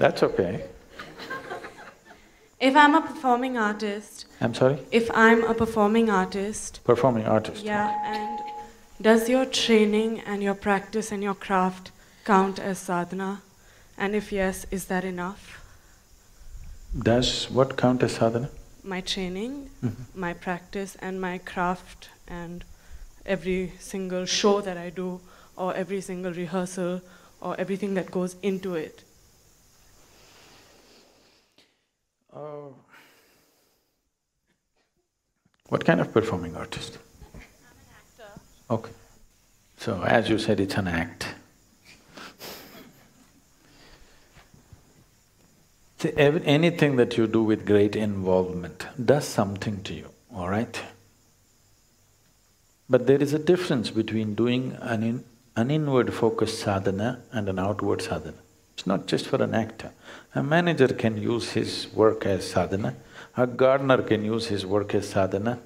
That's okay. If I'm a performing artist… I'm sorry? If I'm a performing artist… Performing artist. Yeah, and does your training and your practice and your craft count as sadhana? And if yes, is that enough? Does what count as sadhana? My training, my practice and my craft and every single show that I do or every single rehearsal or everything that goes into it. What kind of performing artist? I'm an actor. Okay. So, as you said, it's an act. See, anything that you do with great involvement does something to you, all right? But there is a difference between doing an inward focused sadhana and an outward sadhana. It's not just for an actor. A manager can use his work as sadhana, a gardener can use his work as sadhana.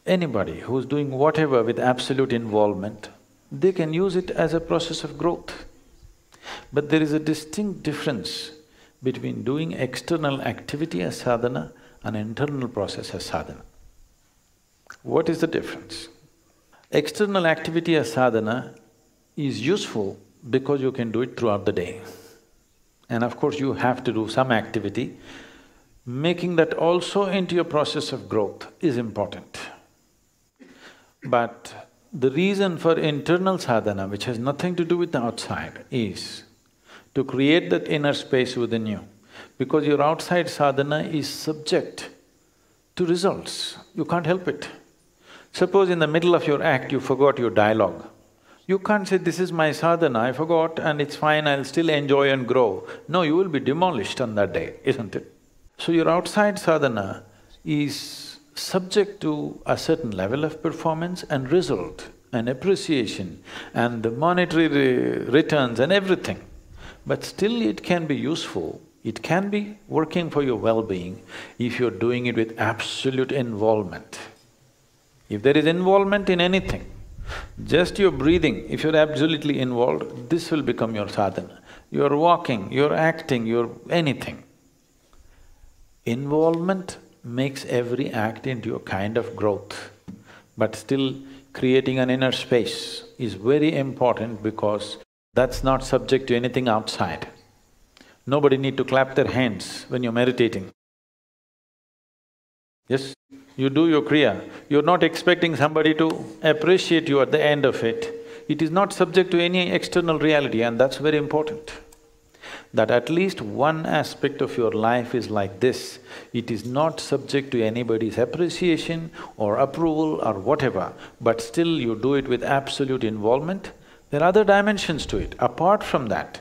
Anybody who's doing whatever with absolute involvement, they can use it as a process of growth. But there is a distinct difference between doing external activity as sadhana and internal process as sadhana. What is the difference? External activity as sadhana is useful because you can do it throughout the day. And of course, you have to do some activity. Making that also into your process of growth is important. But the reason for internal sadhana, which has nothing to do with the outside, is to create that inner space within you. Because your outside sadhana is subject to results, you can't help it. Suppose in the middle of your act you forgot your dialogue. You can't say, this is my sadhana, I forgot and it's fine, I'll still enjoy and grow. No, you will be demolished on that day, isn't it? So your outside sadhana is subject to a certain level of performance and result and appreciation and the monetary returns and everything. But still it can be useful, it can be working for your well-being if you're doing it with absolute involvement. If there is involvement in anything, just your breathing, if you're absolutely involved, this will become your sadhana. You're walking, you're acting, you're anything. Involvement makes every act into a kind of growth, but still creating an inner space is very important because that's not subject to anything outside. Nobody need to clap their hands when you're meditating. Yes? You do your kriya, you're not expecting somebody to appreciate you at the end of it. It is not subject to any external reality and that's very important. That at least one aspect of your life is like this, it is not subject to anybody's appreciation or approval or whatever, but still you do it with absolute involvement. There are other dimensions to it. Apart from that,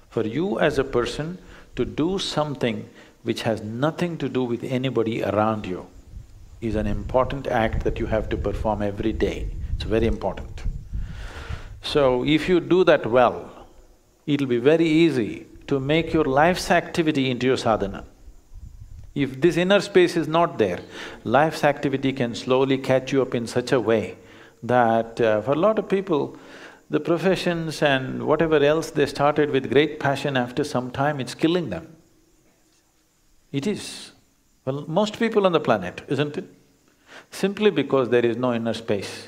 for you as a person to do something which has nothing to do with anybody around you is an important act that you have to perform every day. It's very important. So, if you do that well, it'll be very easy to make your life's activity into your sadhana. If this inner space is not there, life's activity can slowly catch you up in such a way that for a lot of people, the professions and whatever else they started with great passion, after some time it's killing them. It is. Well, most people on the planet, isn't it? Simply because there is no inner space.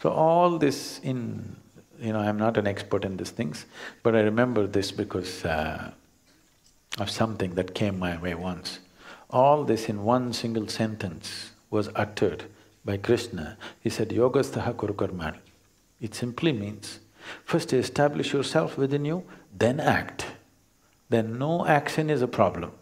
So all this I'm not an expert in these things, but I remember this because of something that came my way once. All this in one single sentence was uttered by Krishna. He said, yogastaha kuru karmani. It simply means, first establish yourself within you, then act. Then no action is a problem.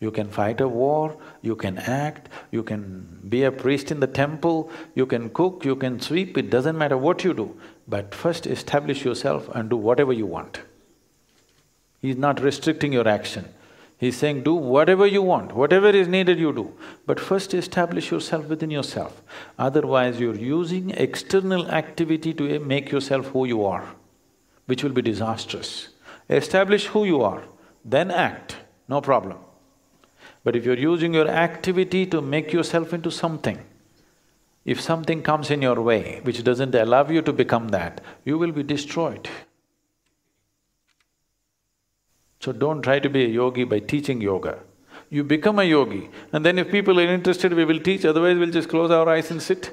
You can fight a war, you can act, you can be a priest in the temple, you can cook, you can sweep, it doesn't matter what you do. But first establish yourself and do whatever you want. He's not restricting your action. He's saying, do whatever you want, whatever is needed you do. But first establish yourself within yourself. Otherwise you're using external activity to make yourself who you are, which will be disastrous. Establish who you are, then act, no problem. But if you're using your activity to make yourself into something, if something comes in your way which doesn't allow you to become that, you will be destroyed. So don't try to be a yogi by teaching yoga. You become a yogi, and then if people are interested, we will teach, otherwise we'll just close our eyes and sit.